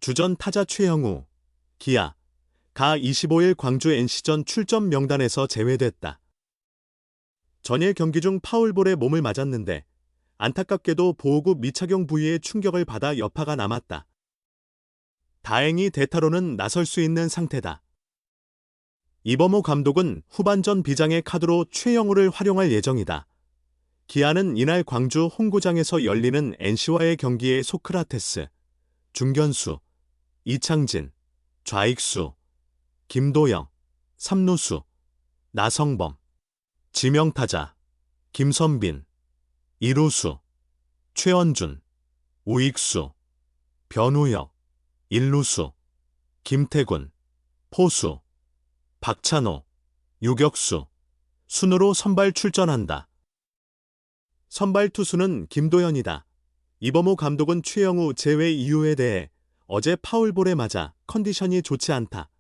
주전 타자 최영우, 기아, 가 25일 광주 NC전 출전 명단에서 제외됐다. 전일 경기 중 파울볼에 몸을 맞았는데 안타깝게도 보호구 미착용 부위에 충격을 받아 여파가 남았다. 다행히 대타로는 나설 수 있는 상태다. 이범호 감독은 후반전 비장의 카드로 최영우를 활용할 예정이다. 기아는 이날 광주 홈구장에서 열리는 NC와의 경기에 소크라테스, 중견수, 이창진, 좌익수, 김도영, 삼루수, 나성범, 지명타자, 김선빈, 이루수, 최원준, 우익수, 변우혁, 일루수, 김태군, 포수, 박찬호, 유격수, 순으로 선발 출전한다. 선발 투수는 김도현이다. 이범호 감독은 최영우 제외 이유에 대해 어제 파울볼에 맞아 컨디션이 좋지 않다.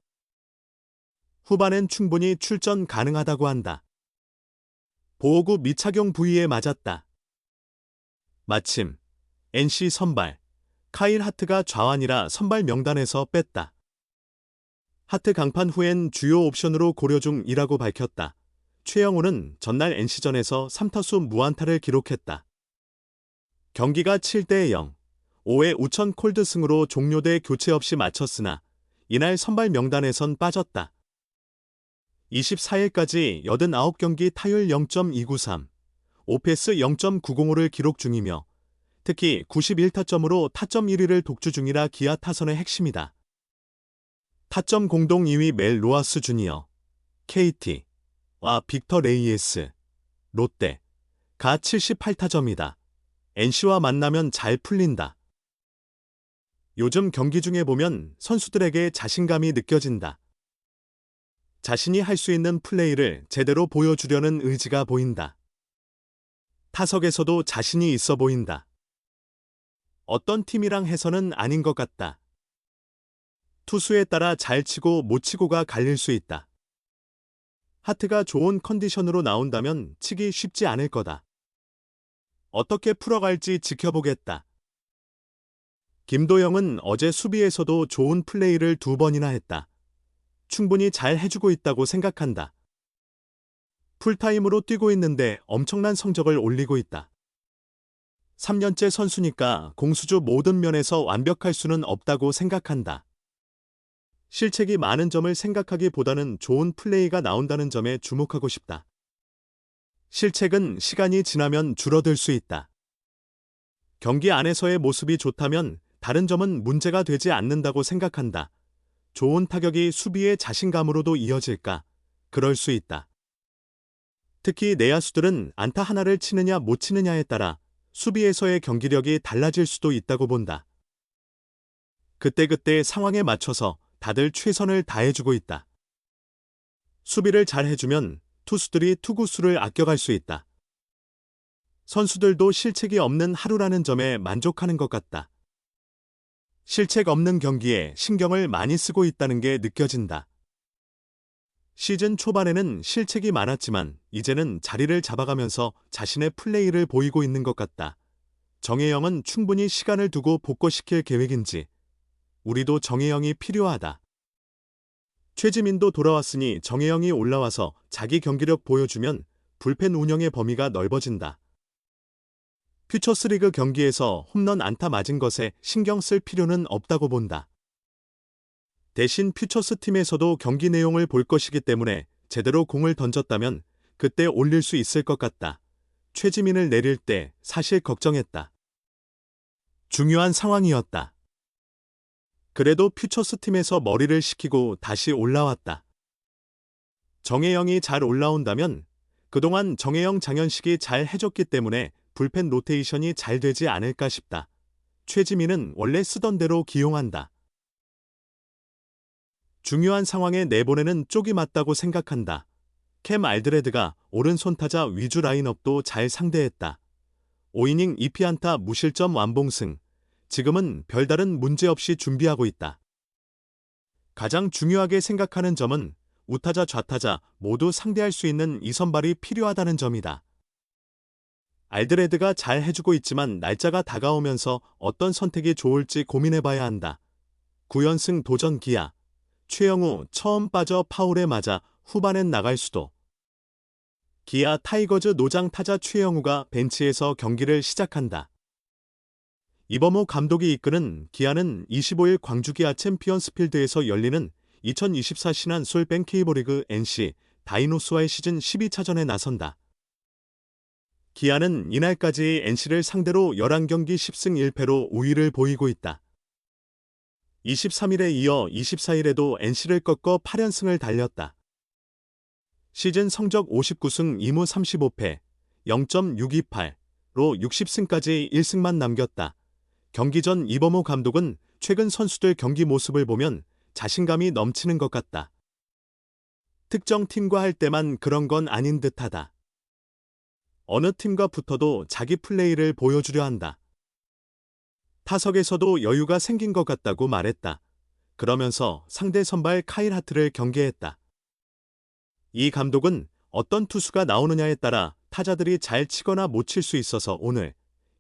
후반엔 충분히 출전 가능하다고 한다. 보호구 미착용 부위에 맞았다. 마침 NC 선발 카일 하트가 좌완이라 선발 명단에서 뺐다. 하트 강판 후엔 주요 옵션으로 고려 중이라고 밝혔다. 최영우는 전날 NC전에서 3타수 무안타를 기록했다. 경기가 7대0, 5회 우천 콜드승으로 종료돼 교체 없이 마쳤으나 이날 선발 명단에선 빠졌다. 24일까지 89경기 타율 0.293, 오페스 0.905를 기록 중이며 특히 91타점으로 타점 1위를 독주 중이라 기아 타선의 핵심이다. 타점 공동 2위 멜 로하스 주니어, KT와 빅터 레이에스, 롯데, 가 78타점이다. NC와 만나면 잘 풀린다. 요즘 경기 중에 보면 선수들에게 자신감이 느껴진다. 자신이 할 수 있는 플레이를 제대로 보여주려는 의지가 보인다. 타석에서도 자신이 있어 보인다. 어떤 팀이랑 해서는 아닌 것 같다. 투수에 따라 잘 치고 못 치고가 갈릴 수 있다. 하트가 좋은 컨디션으로 나온다면 치기 쉽지 않을 거다. 어떻게 풀어갈지 지켜보겠다. 김도영은 어제 수비에서도 좋은 플레이를 2번이나 했다. 충분히 잘 해주고 있다고 생각한다. 풀타임으로 뛰고 있는데 엄청난 성적을 올리고 있다. 3년째 선수니까 공수주 모든 면에서 완벽할 수는 없다고 생각한다. 실책이 많은 점을 생각하기보다는 좋은 플레이가 나온다는 점에 주목하고 싶다. 실책은 시간이 지나면 줄어들 수 있다. 경기 안에서의 모습이 좋다면 다른 점은 문제가 되지 않는다고 생각한다. 좋은 타격이 수비의 자신감으로도 이어질까? 그럴 수 있다. 특히 내야수들은 안타 하나를 치느냐 못 치느냐에 따라 수비에서의 경기력이 달라질 수도 있다고 본다. 그때그때 상황에 맞춰서 다들 최선을 다해주고 있다. 수비를 잘 해주면 투수들이 투구수를 아껴갈 수 있다. 선수들도 실책이 없는 하루라는 점에 만족하는 것 같다. 실책 없는 경기에 신경을 많이 쓰고 있다는 게 느껴진다. 시즌 초반에는 실책이 많았지만 이제는 자리를 잡아가면서 자신의 플레이를 보이고 있는 것 같다. 정혜영은 충분히 시간을 두고 복구시킬 계획인지 우리도 정혜영이 필요하다. 최지민도 돌아왔으니 정혜영이 올라와서 자기 경기력 보여주면 불펜 운영의 범위가 넓어진다. 퓨처스리그 경기에서 홈런 안타 맞은 것에 신경 쓸 필요는 없다고 본다. 대신 퓨처스 팀에서도 경기 내용을 볼 것이기 때문에 제대로 공을 던졌다면 그때 올릴 수 있을 것 같다. 최지민을 내릴 때 사실 걱정했다. 중요한 상황이었다. 그래도 퓨처스 팀에서 머리를 식히고 다시 올라왔다. 정혜영이 잘 올라온다면 그동안 정혜영 장현식이 잘 해줬기 때문에 불펜 로테이션이 잘 되지 않을까 싶다. 최지민은 원래 쓰던 대로 기용한다. 중요한 상황에 내보내는 쪽이 맞다고 생각한다. 캠 알드레드가 오른손 타자 위주 라인업도 잘 상대했다. 5이닝 2피안타 무실점 완봉승. 지금은 별다른 문제 없이 준비하고 있다. 가장 중요하게 생각하는 점은 우타자 좌타자 모두 상대할 수 있는 이 선발이 필요하다는 점이다. 알드레드가 잘 해주고 있지만 날짜가 다가오면서 어떤 선택이 좋을지 고민해봐야 한다. 9연승 도전 기아. 최영우 처음 빠져 파울에 맞아 후반엔 나갈 수도. 기아 타이거즈 노장 타자 최영우가 벤치에서 경기를 시작한다. 이범호 감독이 이끄는 기아는 25일 광주기아 챔피언스필드에서 열리는 2024 신한 솔뱅 K리그 NC 다이노스와의 시즌 12차전에 나선다. 기아는 이날까지 NC를 상대로 11경기 10승 1패로 우위를 보이고 있다. 23일에 이어 24일에도 NC를 꺾어 8연승을 달렸다. 시즌 성적 59승 2무 35패, 0.628로 60승까지 1승만 남겼다. 경기 전 이범호 감독은 최근 선수들 경기 모습을 보면 자신감이 넘치는 것 같다. 특정 팀과 할 때만 그런 건 아닌 듯하다. 어느 팀과 붙어도 자기 플레이를 보여주려 한다. 타석에서도 여유가 생긴 것 같다고 말했다. 그러면서 상대 선발 카일 하트를 경계했다. 이 감독은 어떤 투수가 나오느냐에 따라 타자들이 잘 치거나 못 칠 수 있어서 오늘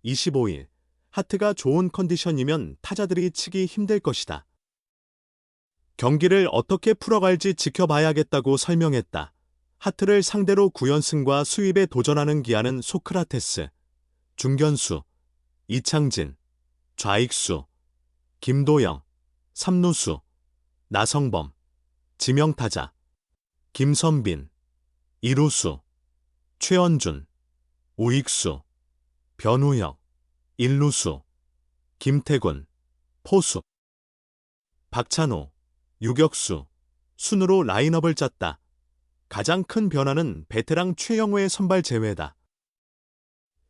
25일 하트가 좋은 컨디션이면 타자들이 치기 힘들 것이다. 경기를 어떻게 풀어갈지 지켜봐야겠다고 설명했다. 하트를 상대로 9연승과 수입에 도전하는 기아는 소크라테스, 중견수, 이창진, 좌익수, 김도영, 삼루수, 나성범, 지명타자, 김선빈, 이루수, 최원준, 우익수, 변우혁, 일루수, 김태군, 포수, 박찬호, 유격수, 순으로 라인업을 짰다. 가장 큰 변화는 베테랑 최영우의 선발 제외다.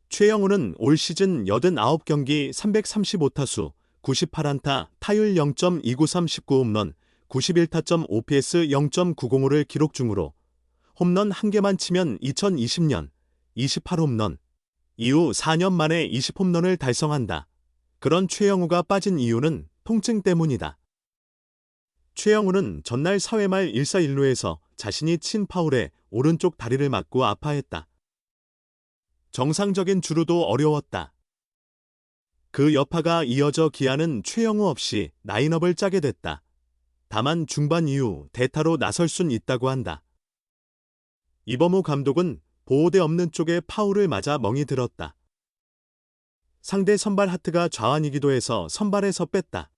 최영우는 올 시즌 89경기 335타수, 98안타, 타율 0.293 19홈런, 91타점 OPS 0.905를 기록 중으로 홈런 1개만 치면 2020년 28홈런, 이후 4년 만에 20홈런을 달성한다. 그런 최영우가 빠진 이유는 통증 때문이다. 최영우는 전날 사회 말 1사 1루에서 자신이 친 파울에 오른쪽 다리를 맞고 아파했다. 정상적인 주루도 어려웠다. 그 여파가 이어져 기아는 최영우 없이 라인업을 짜게 됐다. 다만 중반 이후 대타로 나설 순 있다고 한다. 이범호 감독은 보호대 없는 쪽에 파울을 맞아 멍이 들었다. 상대 선발 하트가 좌완이기도 해서 선발에서 뺐다.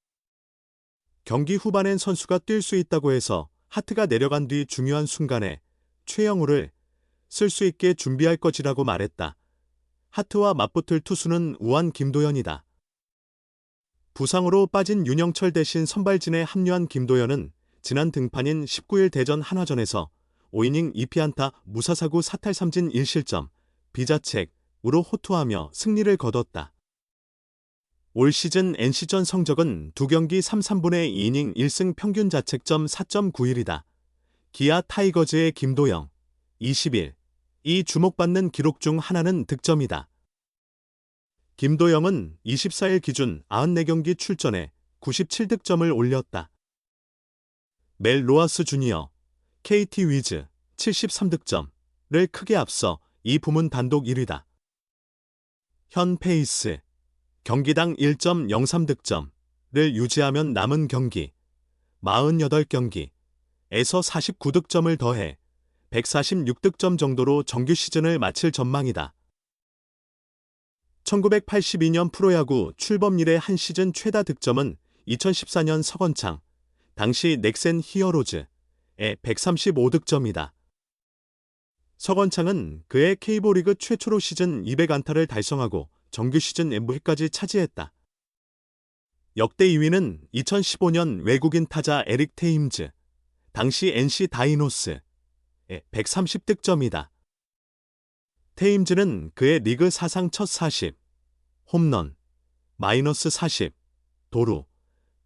경기 후반엔 선수가 뛸 수 있다고 해서 하트가 내려간 뒤 중요한 순간에 최영우를 쓸 수 있게 준비할 것이라고 말했다. 하트와 맞붙을 투수는 우완 김도현이다. 부상으로 빠진 윤영철 대신 선발진에 합류한 김도현은 지난 등판인 19일 대전 한화전에서 5이닝 2피안타 무사사구 사탈 3진 1실점, 비자책으로 호투하며 승리를 거뒀다. 올 시즌 NC전 성적은 2경기 3, 3분의 2이닝 1승 평균 자책점 4.91이다. 기아 타이거즈의 김도영, 20일. 이 주목받는 기록 중 하나는 득점이다. 김도영은 24일 기준 94경기 출전에 97득점을 올렸다. 멜 로하스 주니어, KT 위즈 73득점을 크게 앞서 이 부문 단독 1위다. 현 페이스, 경기당 1.03득점을 유지하면 남은 경기 48경기에서 49득점을 더해 146득점 정도로 정규 시즌을 마칠 전망이다. 1982년 프로야구 출범 이래 한 시즌 최다 득점은 2014년 서건창, 당시 넥센 히어로즈의 135득점이다. 서건창은 그의 K리그 최초로 시즌 200안타를 달성하고 정규 시즌 MVP까지 차지했다. 역대 2위는 2015년 외국인 타자 에릭 테임즈, 당시 NC 다이노스의 130득점이다. 테임즈는 그의 리그 사상 첫 40, 홈런, 마이너스 40, 도루,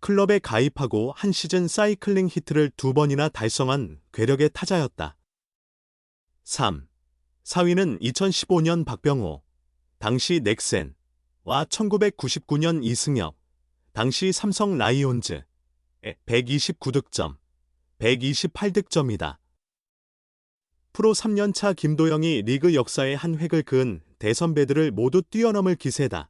클럽에 가입하고 한 시즌 사이클링 히트를 2번이나 달성한 괴력의 타자였다. 3. 4위는 2015년 박병호, 당시 넥센과 1999년 이승엽, 당시 삼성 라이온즈의 129득점, 128득점이다. 프로 3년차 김도영이 리그 역사의 한 획을 그은 대선배들을 모두 뛰어넘을 기세다.